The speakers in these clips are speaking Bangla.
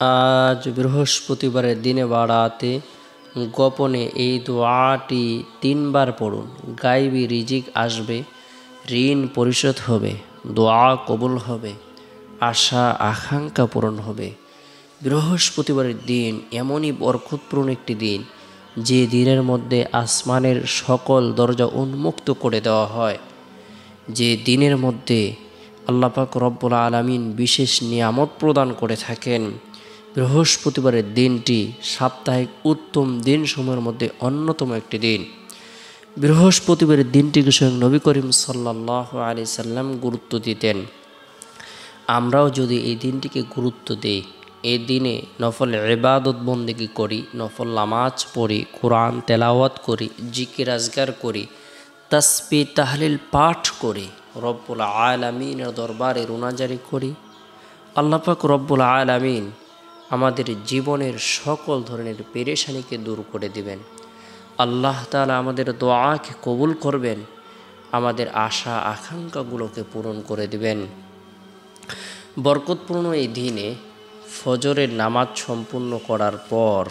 আজ বৃহস্পতিবারের দিনে বাড়াতে গোপনে এই দোয়াটি 3 বার পড়ুন। গায়বী রিজিক আসবে, ঋণ পরিশোধ হবে, দোয়া কবুল হবে, আশা আকাঙ্ক্ষা পূরণ হবে। বৃহস্পতিবারের দিন এমনই বরকতপূর্ণ একটি দিন, যে দিনের মধ্যে আসমানের সকল দরজা উন্মুক্ত করে দেওয়া হয়। যে দিনের মধ্যে আল্লাহ পাক রব্বুল আলামিন বিশেষ নিয়ামত প্রদান করে থাকেন। বৃহস্পতিবারের দিনটি সাপ্তাহিক উত্তম দিনসমূহের মধ্যে অন্যতম একটি দিন। বৃহস্পতিবারের দিনটিকে স্বয়ং নবী করিম সাল্লাল্লাহু আলাইহি সাল্লাম গুরুত্ব দিতেন। আমরাও যদি এই দিনটিকে গুরুত্ব দিই, এই দিনে নফল ইবাদত বন্দেগী করি, নফল নামাজ পড়ি, কোরআন তেলাওয়াত করি, জিকির আজগার করি, তাসবিহ তাহলিল পাঠ করি, রব্বুল আলামিনের দরবারে রোনাজারি করি, আল্লাহ পাক রব্বুল আলামিন আমাদের জীবনের সকল ধরনের পেরেশানিকে দূর করে দিবেন। আল্লাহ তাআলা আমাদের দোয়াকে কবুল করবেন, আমাদের আশা আকাঙ্ক্ষাগুলোকে পূরণ করে দিবেন। বরকতপূর্ণ এই দিনে ফজরের নামাজ সম্পূর্ণ করার পর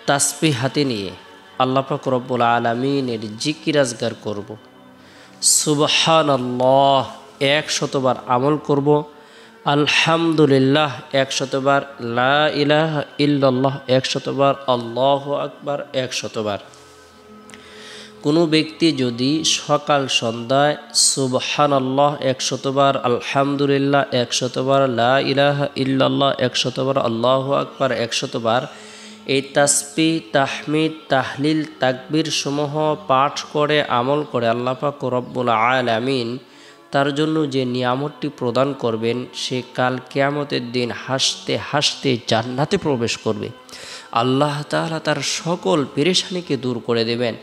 তাসবিহ হাতে নিয়ে আল্লাহ পাক রব্বুল আলামিনের জিকির আজগার করব। সুবহানাল্লাহ 100 বার আমল করব, আলহামদুলিল্লাহ 100 বার, লা ইলাহা ইল্লাল্লাহ 100 বার, আল্লাহু আকবার 100 বার। কোনো ব্যক্তি যদি সকাল সন্ধ্যায় সুবহানাল্লাহ 100 বার, আলহামদুলিল্লাহ 100 বার, লা ইলাহা ইল্লাল্লাহ 100 বার, আল্লাহু আকবার 100 বার এই তাসবিহ তাহমিদ তাহলিল তাকবীর সমূহ পাঠ করে আমল করে আল্লাহ পাক রব্বুল আলামিন তার জন্য যে নিয়ামতটি প্রদান করবেন, সে কাল কিয়ামতের দিন হাসতে হাসতে জান্নাতে প্রবেশ করবে। আল্লাহ তাআলা তার সকল পেরেশানিকে দূর করে দেবেন।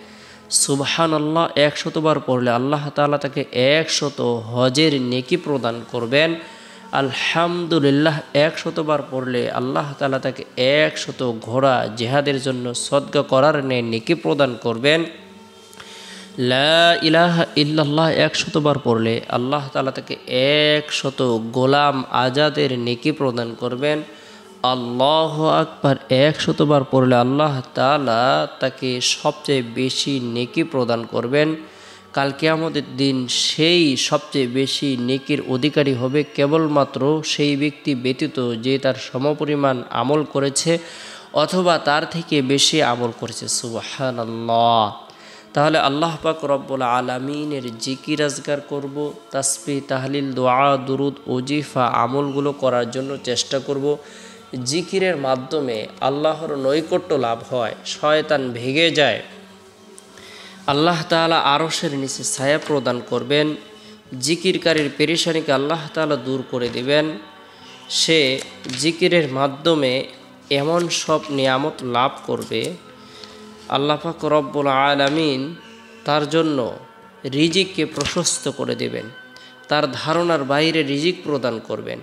সুবহানাল্লাহ 100 বার পড়লে আল্লাহ তাআলা তাকে 100 হজের নেকি প্রদান করবেন। আলহামদুলিল্লাহ 100 বার পড়লে আল্লাহ তাআলা তাকে 100 ঘোড়া জিহাদের জন্য সদকা করার নেকি প্রদান করবেন। লা ইলাহা ইল্লাল্লাহ 100 বার পড়লে আল্লাহ তাআলা তাকে 100 গোলাম আজাদের নেকি প্রদান করবেন। আল্লাহু আকবার 100 বার পড়লে আল্লাহ তাআলা তাকে সবচেয়ে বেশি নেকি প্রদান করবেন। কাল কিয়ামতের দিন সেই সবচেয়ে বেশি নেকির অধিকারী হবে কেবলমাত্র সেই ব্যক্তি ব্যতীত যে তার সমপরিমাণ আমল করেছে অথবা তার থেকে বেশি আমল করেছে। সুবহানাল্লাহ। তাহলে আল্লাহ পাক রব্বুল আলামিনের জিকির আজগার করব, তাসবিহ তাহলিল দোয়া দুরুদ ওজিফা আমলগুলো করার জন্য চেষ্টা করব। জিকিরের মাধ্যমে আল্লাহর নৈকট্য লাভ হয়, শয়তান ভেগে যায়, আল্লাহ তাআলা আরশের নিচে ছায়া প্রদান করবেন, জিকিরকারীর পেরেশানিকে আল্লাহ তাআলা দূর করে দিবেন। সে জিকিরের মাধ্যমে এমন সব নিয়ামত লাভ করবে, আল্লাহ পাক রব্বুল আলামিন তার জন্য রিজিককে প্রশস্ত করে দেবেন, তার ধারণার বাইরে রিজিক প্রদান করবেন।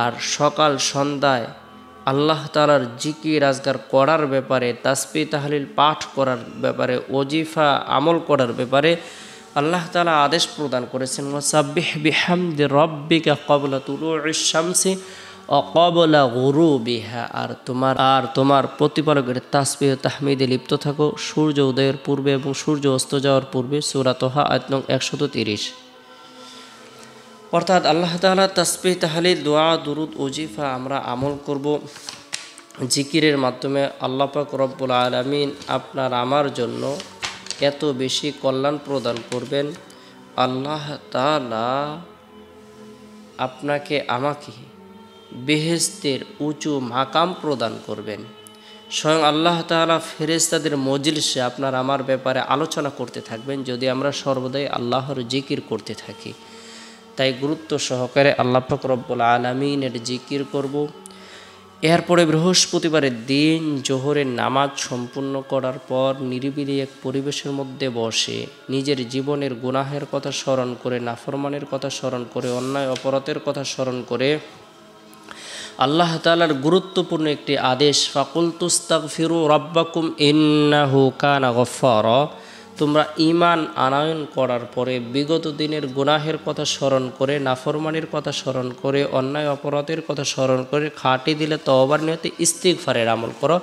আর সকাল সন্ধ্যায় আল্লাহ তাআলার জিকির আজগার করার ব্যাপারে, তাসবিহ তাহলিল পাঠ করার ব্যাপারে, ওজিফা আমল করার ব্যাপারে আল্লাহ তাআলা আদেশ প্রদান করেছেন, ওয়াসাব্বিহ বিহামদি রাব্বিকা ক্বাবলা তুলুইশ শামসি ওয়া ক্বাবলা গুরুবিহা। আর তোমার প্রতিপালকের তাসবিহ তাহমিদে লিপ্ত থাকো সূর্য উদয়ের পূর্বে এবং সূর্য অস্ত যাওয়ার পূর্বে। সূরা তোহা আয়াত নং 130। অর্থাৎ আল্লাহ তাআলা তাসবিহ তাহলিল দোয়া দুরুদ ওজিফা আমরা আমল করব। জিকিরের মাধ্যমে আল্লাহ পাক রব্বুল আলামিন আপনার আমার জন্য এত বেশি কল্যাণ প্রদান করবেন। আল্লাহ তাআলা আপনাকে আমাকে বেহেশতের উঁচু মাকাম প্রদান করবেন। স্বয়ং আল্লাহ তাআলা ফেরেশতাদের মজলিসে আপনার আমার ব্যাপারে আলোচনা করতে থাকবেন যদি আমরা সর্বদাই আল্লাহর জিকির করতে থাকি। তাই গুরুত্ব সহকারে আল্লাহ পাক রব্বুল আলামিনের জিকির করব। এরপরে বৃহস্পতিবারের দিন জোহরের নামাজ সম্পূর্ণ করার পর নিরিবিলি এক পরিবেশের মধ্যে বসে নিজের জীবনের গুনাহের কথা স্মরণ করে, নাফরমানের কথা স্মরণ করে, অন্যায় অপরাধের কথা স্মরণ করে আল্লাহ তাআলার গুরুত্বপূর্ণ একটি আদেশ, ফাকুলতুস্তাগফিরু রাব্বাকুম ইন্নাহু কানা গফফারা, তোমরা ঈমান আনয়ন করার পরে বিগত দিনের গুনাহের কথা স্মরণ করে, নাফরমানির কথা স্মরণ করে, অন্যায় অপরাধের কথা স্মরণ করে খাঁটি দিলে তওবার নিয়তে ইস্তিগফারের আমল করো।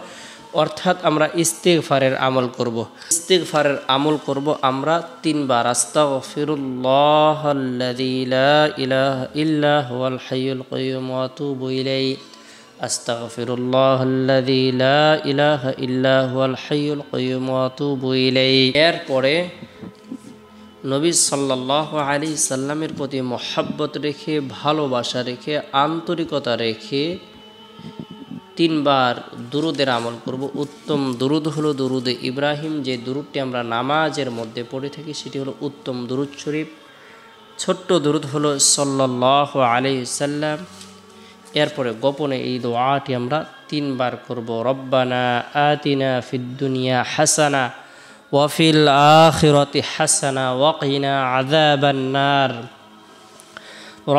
অর্থাৎ আমরা ইস্তিগফারের আমল করব। ইস্তিগফারের আমল করব আমরা 3 বার, আস্তাগফিরুল্লাহাল্লাযী লা ইলাহা ইল্লা হুয়াল হাইয়ুল কাইয়্যুম ওয়া আতুবু ইলাইহি, আস্তাগফিরুল্লাহাল্লাযী লা ইলাহা ইল্লা হুয়াল হাইয়ুল কাইয়্যুম ওয়া আতুবু ইলাইহি। এরপরে নবী সাল্লাল্লাহু আলাইহি সাল্লামের প্রতি মহব্বত রেখে, ভালোবাসা রেখে, আন্তরিকতা রেখে 3 বার দুরুদের আমল করব। উত্তম দুরুদ হলো দুরুদে ইব্রাহিম, যে দুরুদটি আমরা নামাজের মধ্যে পড়ে থাকি সেটি হলো উত্তম দুরুদ শরীফ। ছোট্ট দুরুদ হলো সাল্লাল্লাহু আলাইহি সাল্লাম। এরপরে গোপনে এই দোয়াটি আমরা 3 বার করব। রব্বানা আতিনা ফিদ দুনিয়া হাসানা ওয়া ফিল আখিরাতি হাসানা ওয়া কিনা আযাবান নার।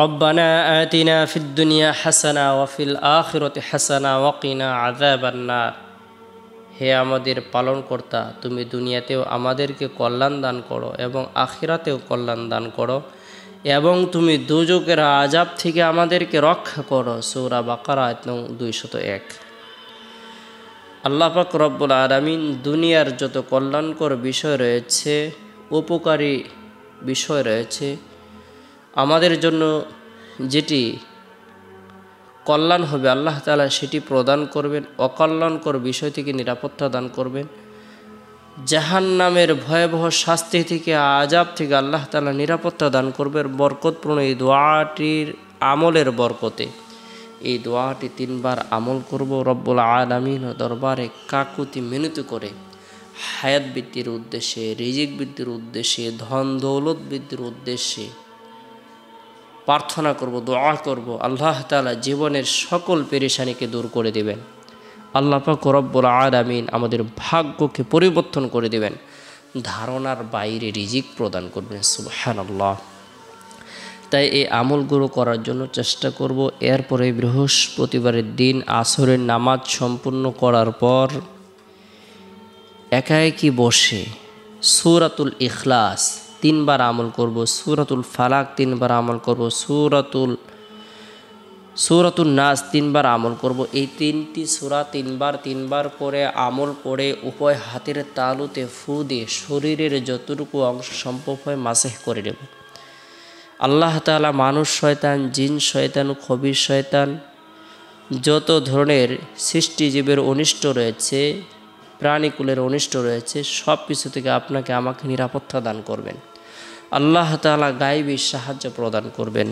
রব্বানা আতিনা ফিদ দুনিয়া হাসানা ওয়া ফিল আখিরাতি হাসানা ওয়া কিনা আযাবান নার। হে আমাদের পালনকর্তা, তুমি দুনিয়াতেও আমাদেরকে কল্যাণ দান করো এবং আখিরাতেও কল্যাণ দান করো, এবং তুমি দোজখের আযাব থেকে আমাদেরকে রক্ষা করো। সূরা বাকারা আয়াত নং 201। আল্লাহ পাক রব্বুল আলামিন দুনিয়ার যত কল্যাণকর বিষয় রয়েছে, উপকারী বিষয় রয়েছে, আমাদের জন্য যেটি কল্যাণ হবে আল্লাহ তাআলা সেটি প্রদান করবেন। অকল্যাণকর বিষয় থেকে নিরাপত্তা দান করবেন। জাহান্নামের ভয়াবহ শাস্তি থেকে, আযাব থেকে আল্লাহ তাআলা নিরাপত্তা দান করবেন বরকতপূর্ণ এই দোয়াটির আমলের বরকতে। এই দোয়াটি 3 বার আমল করব রব্বুল আলামিনের দরবারে কাকুতি মিনতি করে, হায়াত বৃদ্ধির উদ্দেশ্যে, রিজিক বৃদ্ধির উদ্দেশ্যে, ধন দৌলত বৃদ্ধির উদ্দেশ্যে প্রার্থনা করব, দোয়া করব। আল্লাহ তাআলা জীবনের সকল পেরেশানিকে দূর করে দিবেন। আল্লাহ পাক রব্বুল আলামিন আমাদের ভাগ্যকে পরিবর্তন করে দিবেন, ধারণার বাইরে রিজিক প্রদান করবেন। সুবহানাল্লাহ। তাই এই আমলগুলো করার জন্য চেষ্টা করব। এরপরে বৃহস্পতিবারের দিন আসরের নামাজ সম্পূর্ণ করার পর একাএকি বসে সূরাতুল ইখলাস 3 বার আমল করব, সূরাতুল ফালাক 3 বার আমল করব, সূরাতুন নাস 3 বার আমল করব। এই 3টি সূরা 3 বার করে আমল করে উভয় হাতের তালুতে ফু দিয়ে শরীরের যতটুকু অংশ সম্ভব হয় মাসেহ করে নেব। আল্লাহ তাআলা মানুষ শয়তান, জিন শয়তান, খবির শয়তান, যত ধরনের সৃষ্টিজীবের অনিষ্ট রয়েছে, প্রাণীকুলের অনিষ্ট রয়েছে, সব কিছু থেকে আপনাকে আমাকে নিরাপত্তা দান করবেন। আল্লাহ তাআলা গায়বী সাহায্য প্রদান করবেন।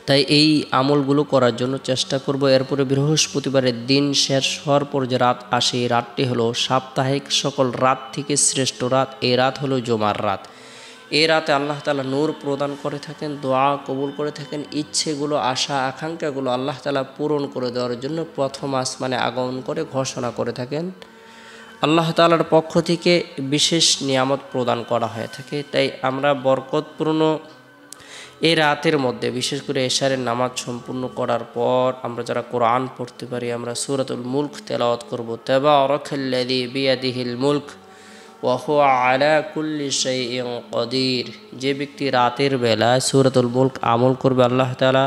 তাই এই আমলগুলো করার জন্য চেষ্টা করব। এরপরে বৃহস্পতিবারের দিন শেষ হওয়ার পর যে রাত আসে, এই রাতটি হলো সাপ্তাহিক সকল রাত থেকে শ্রেষ্ঠ রাত। এই রাত হলো জুমার রাত। এই রাতে আল্লাহ তাআলা নূর প্রদান করে থাকেন, দোয়া কবুল করে থাকেন, ইচ্ছেগুলো, আশা আকাঙ্ক্ষাগুলো আল্লাহ তাআলা পূরণ করে দেওয়ার জন্য প্রথম আসমানে আগমন করে ঘোষণা করে থাকেন। আল্লাহ তাআলার পক্ষ থেকে বিশেষ নিয়ামত প্রদান করা হয়ে থাকে। তাই আমরা বরকতপূর্ণ এই রাতের মধ্যে, বিশেষ করে এশারের নামাজ সম্পূর্ণ করার পর আমরা যারা কোরআন পড়তে পারি, আমরা সূরাতুল মুলক তেলাওয়াত করব। তাবারাকাল্লাযী বিয়াদিহিল মুলক ওয়া হুয়া আলা কুল্লি শাইইন কাদির। যে ব্যক্তি রাতের বেলায় সূরাতুল মুলক আমল করবে, আল্লাহ তাআলা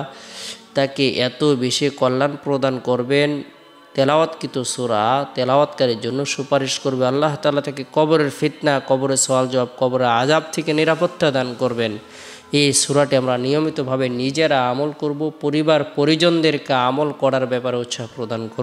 তাকে এত বেশি কল্যাণ প্রদান করবেন। তেলাওয়াতকৃত সূরা তেলাওয়াতকারীর জন্য সুপারিশ করবে। আল্লাহ তাআলা তাকে কবরের ফিতনা, কবরের সওয়াল জবাব, কবরের আযাব থেকে নিরাপত্তা দান করবেন। এই সূরাটি আমরা নিয়মিতভাবে নিজেরা আমল করব, পরিবার পরিজনদেরকে আমল করার ব্যাপারে উৎসাহ প্রদান করব।